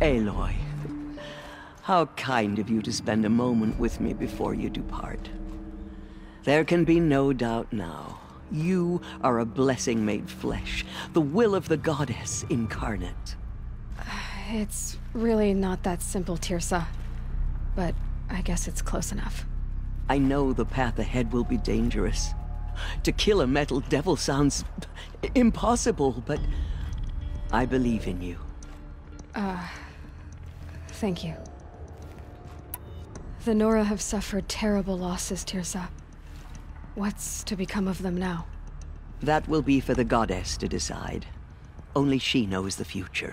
Aloy, how kind of you to spend a moment with me before you depart. There can be no doubt now. You are a blessing made flesh, the will of the goddess incarnate. It's really not that simple, Tirsa. But I guess it's close enough. I know the path ahead will be dangerous. To kill a metal devil sounds impossible, but I believe in you. Thank you. The Nora have suffered terrible losses, Tirsa. What's to become of them now? That will be for the goddess to decide. Only she knows the future.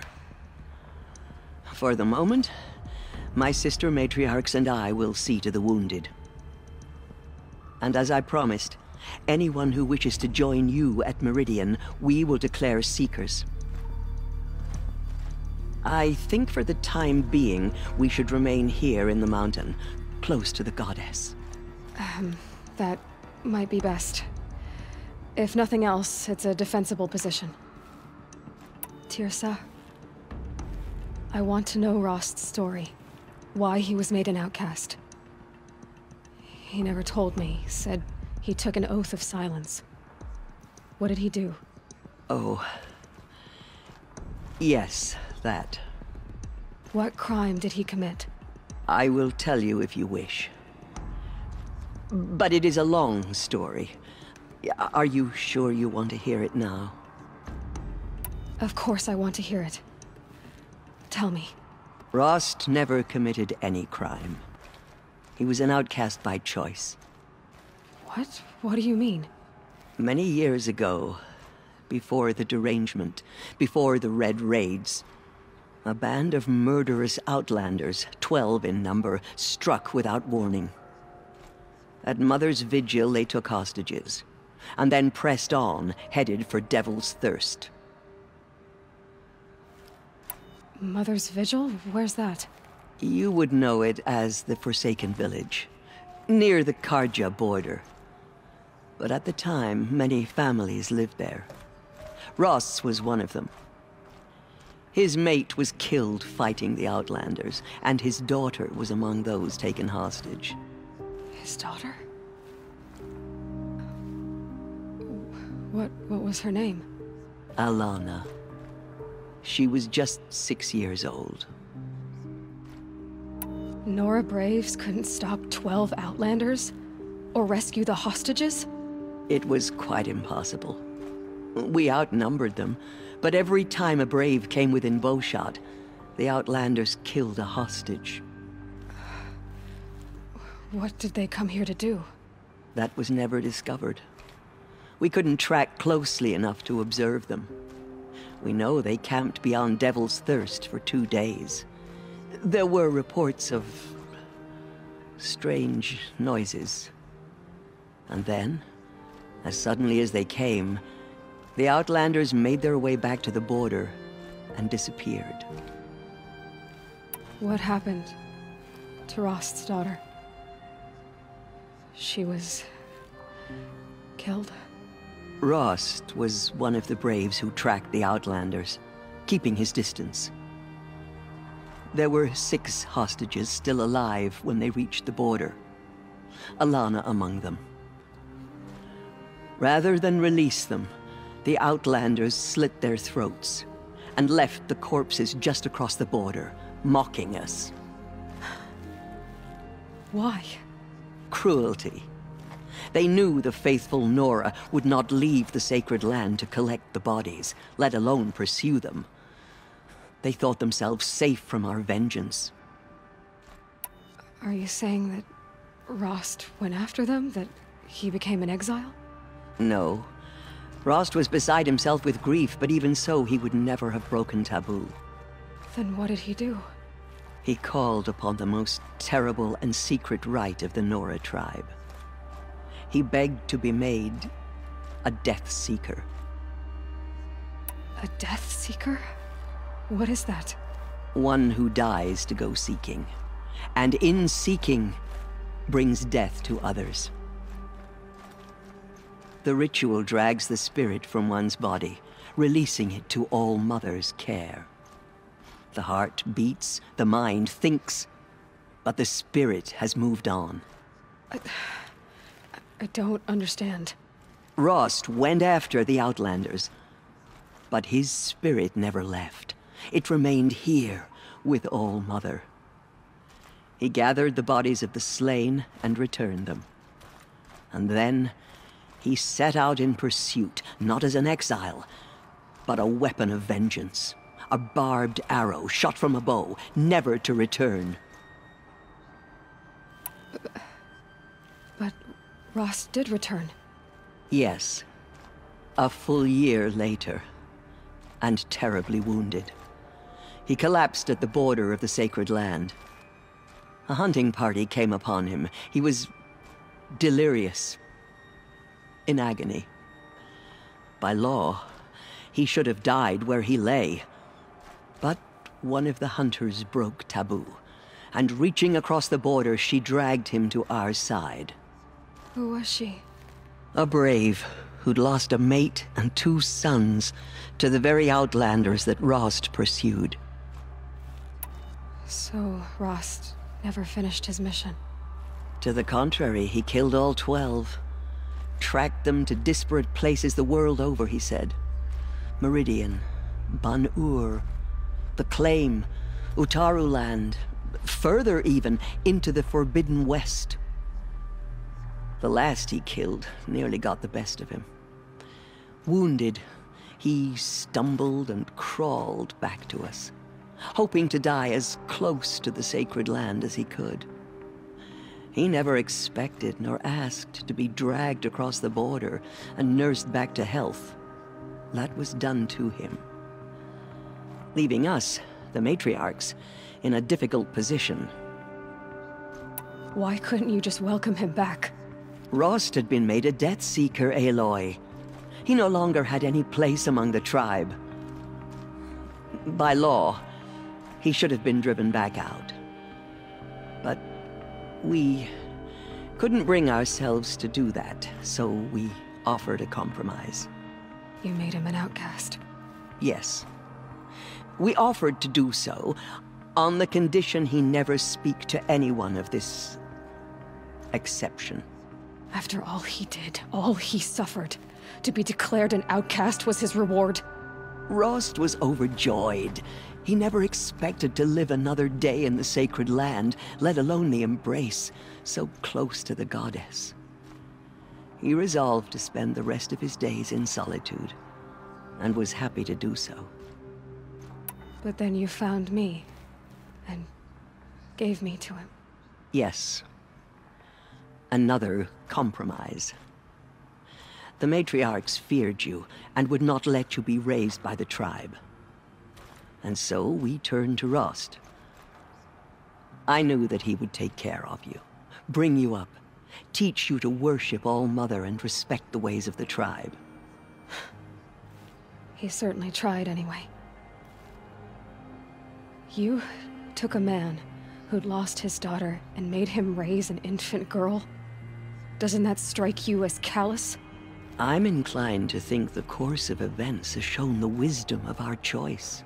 For the moment, my sister matriarchs and I will see to the wounded. And as I promised, anyone who wishes to join you at Meridian, we will declare seekers. I think for the time being, we should remain here in the mountain, close to the goddess. That might be best. If nothing else, it's a defensible position. Tirsa, I want to know Rost's story. Why he was made an outcast. He never told me, said he took an oath of silence. What did he do? Oh. Yes, that. What crime did he commit? I will tell you if you wish. But it is a long story. Are you sure you want to hear it now? Of course I want to hear it. Tell me. Rost never committed any crime. He was an outcast by choice. What? What do you mean? Many years ago, before the derangement, before the Red Raids, a band of murderous outlanders, 12 in number, struck without warning. At Mother's Vigil, they took hostages, and then pressed on, headed for Devil's Thirst. Mother's Vigil? Where's that? You would know it as the Forsaken Village, near the Karja border. But at the time, many families lived there. Rost's was one of them. His mate was killed fighting the Outlanders, and his daughter was among those taken hostage. His daughter? What was her name? Alana. She was just 6 years old. Nora Braves couldn't stop 12 Outlanders? Or rescue the hostages? It was quite impossible. We outnumbered them, but every time a Brave came within bowshot, the Outlanders killed a hostage. What did they come here to do? That was never discovered. We couldn't track closely enough to observe them. We know they camped beyond Devil's Thirst for 2 days. There were reports of strange noises. And then, as suddenly as they came, the Outlanders made their way back to the border and disappeared. What happened to Rost's daughter? She was killed? Rost was one of the Braves who tracked the Outlanders, keeping his distance. There were 6 hostages still alive when they reached the border, Alana among them. Rather than release them, the Outlanders slit their throats and left the corpses just across the border, mocking us. Why? Cruelty. They knew the faithful Nora would not leave the sacred land to collect the bodies, let alone pursue them. They thought themselves safe from our vengeance. Are you saying that Rost went after them? That he became an exile? No. Rost was beside himself with grief, but even so, he would never have broken taboo. Then what did he do? He called upon the most terrible and secret rite of the Nora tribe. He begged to be made a Death Seeker. A Death Seeker? What is that? One who dies to go seeking, and in seeking, brings death to others. The ritual drags the spirit from one's body, releasing it to All Mother's care. The heart beats, the mind thinks, but the spirit has moved on. I don't understand. Rost went after the Outlanders, but his spirit never left. It remained here with All-Mother. He gathered the bodies of the slain and returned them. And then he set out in pursuit, not as an exile, but a weapon of vengeance. A barbed arrow shot from a bow, never to return. But Rost did return. Yes. A full year later. And terribly wounded. He collapsed at the border of the sacred land. A hunting party came upon him. He was delirious. In agony. By law, he should have died where he lay. But one of the hunters broke taboo, and reaching across the border, she dragged him to our side. Who was she? A brave who'd lost a mate and 2 sons to the very Outlanders that Rost pursued. So, Rost never finished his mission? To the contrary, he killed all 12. Tracked them to disparate places the world over, he said. Meridian, Ban-Ur, the Claim, Utaru Land, further even, into the Forbidden West. The last he killed nearly got the best of him. Wounded, he stumbled and crawled back to us, hoping to die as close to the sacred land as he could. He never expected nor asked to be dragged across the border and nursed back to health. That was done to him. Leaving us, the matriarchs, in a difficult position. Why couldn't you just welcome him back? Rost had been made a Death Seeker, Aloy. He no longer had any place among the tribe. By law, he should have been driven back out. But we couldn't bring ourselves to do that, so we offered a compromise. You made him an outcast. Yes. We offered to do so, on the condition he never speak to anyone of this exception. After all he did, all he suffered, to be declared an outcast was his reward. Rost was overjoyed. He never expected to live another day in the sacred land, let alone the embrace, so close to the goddess. He resolved to spend the rest of his days in solitude, and was happy to do so. But then you found me, and gave me to him. Yes. Another compromise. The matriarchs feared you, and would not let you be raised by the tribe. And so we turned to Rost. I knew that he would take care of you, bring you up, teach you to worship All-Mother and respect the ways of the tribe. He certainly tried anyway. You took a man who'd lost his daughter and made him raise an infant girl? Doesn't that strike you as callous? I'm inclined to think the course of events has shown the wisdom of our choice.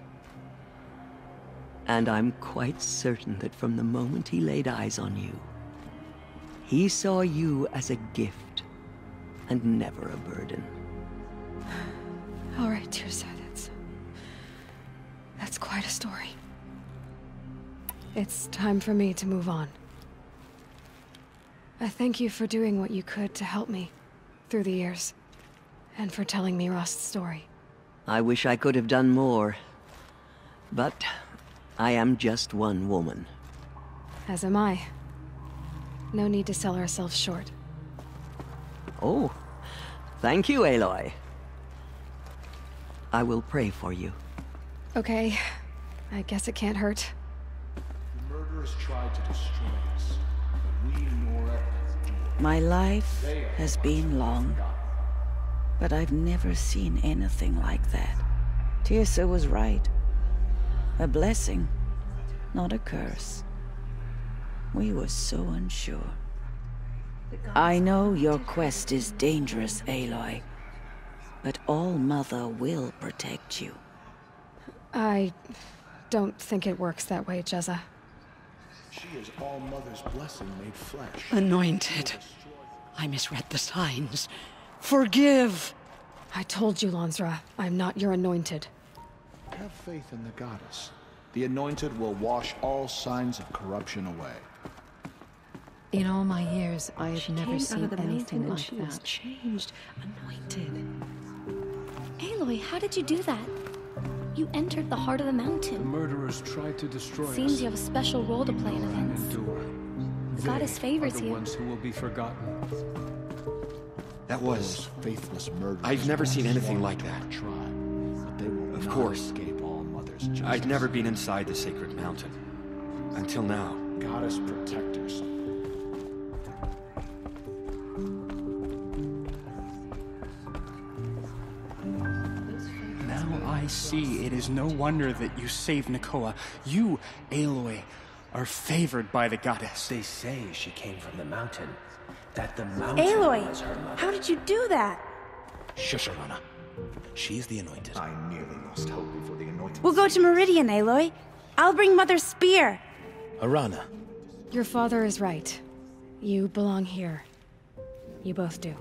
And I'm quite certain that from the moment he laid eyes on you, he saw you as a gift, and never a burden. All right, Tirsa, that's quite a story. It's time for me to move on. I thank you for doing what you could to help me through the years, and for telling me Rost's story. I wish I could have done more, but I am just one woman. As am I. No need to sell ourselves short. Oh, thank you, Aloy. I will pray for you. Okay, I guess it can't hurt. The murderers tried to destroy us, but we Nora endured. My life has been long, but I've never seen anything like that. Tirsa was right. A blessing, not a curse. We were so unsure. I know your quest is dangerous, Aloy, but All-Mother will protect you. I don't think it works that way, Jezza. She is All Mother's blessing made flesh. Anointed. I misread the signs. Forgive! I told you, Lansra, I'm not your anointed. Have faith in the goddess. The anointed will wash all signs of corruption away. In all my years, I have never seen anything like she was that. changed, anointed. Aloy, how did you do that? You entered the heart of the The mountain. murderers tried to destroy us. Seems you have a special role to play in And events. endure. The goddess favors are the you. ones who will be forgotten. That was... Those faithless murderers. I've never seen anything sworn like to that. our tribe, but they will Of not course. escape All Mother's justice. I'd never been inside the sacred mountain. Until now. Goddess protectors. Now I see it is no wonder that you saved Nakoa. You, Aloy, are favored by the goddess. They say she came from the mountain. That the mountain Aloy, was her mother. how did you do that? Shush, Arana. She's the anointed. I nearly lost hope before the anointing. We'll go to Meridian, Aloy. I'll bring Mother's spear. Arana. Your father is right. You belong here. You both do.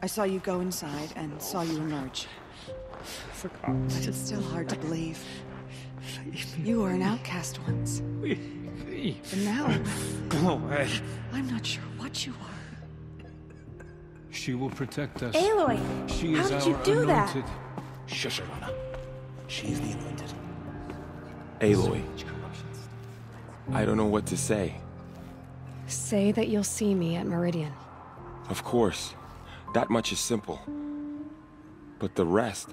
I saw you go inside and saw you emerge. But it's still hard to believe. You were an outcast once. And now, Go away. I'm not sure what you are. She will protect us. Aloy, She how is did our you do that? anointed. Shush, Arana. She's the anointed. Aloy. I don't know what to say. Say that you'll see me at Meridian. Of course. That much is simple. But the rest...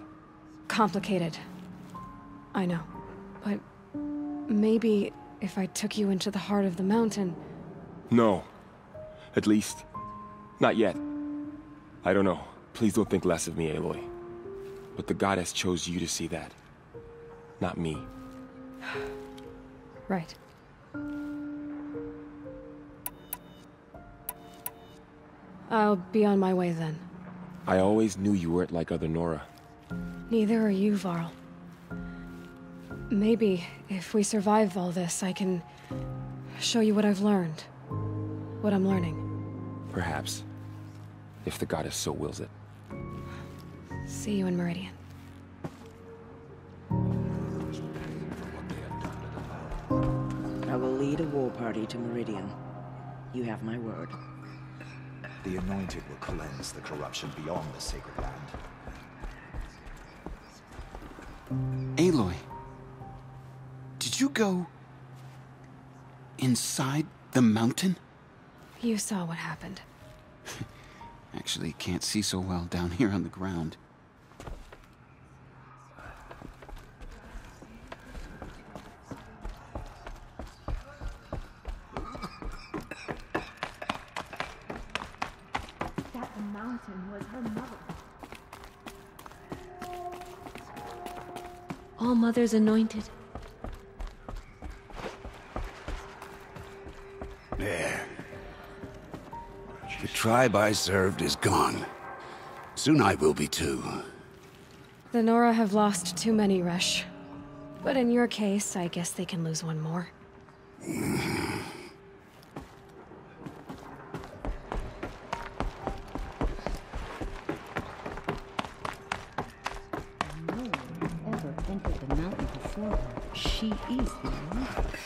Complicated. I know. But maybe if I took you into the heart of the mountain... No. At least, not yet. I don't know. Please don't think less of me, Aloy. But the goddess chose you to see that. Not me. Right. I'll be on my way then. I always knew you weren't like other Nora. Neither are you, Varl. Maybe, if we survive all this, I can show you what I've learned. What I'm learning. Perhaps. If the goddess so wills it. See you in Meridian. I will lead a war party to Meridian. You have my word. The anointed will cleanse the corruption beyond the sacred land. Aloy, did you go inside the mountain? You saw what happened. Actually, can't see so well down here on the ground. That the mountain was her mother. All Mother's anointed. There. The tribe I served is gone. Soon I will be too. The Nora have lost too many, Resh. But in your case, I guess they can lose one more. No one has ever entered the mountain before her. She is the anointed.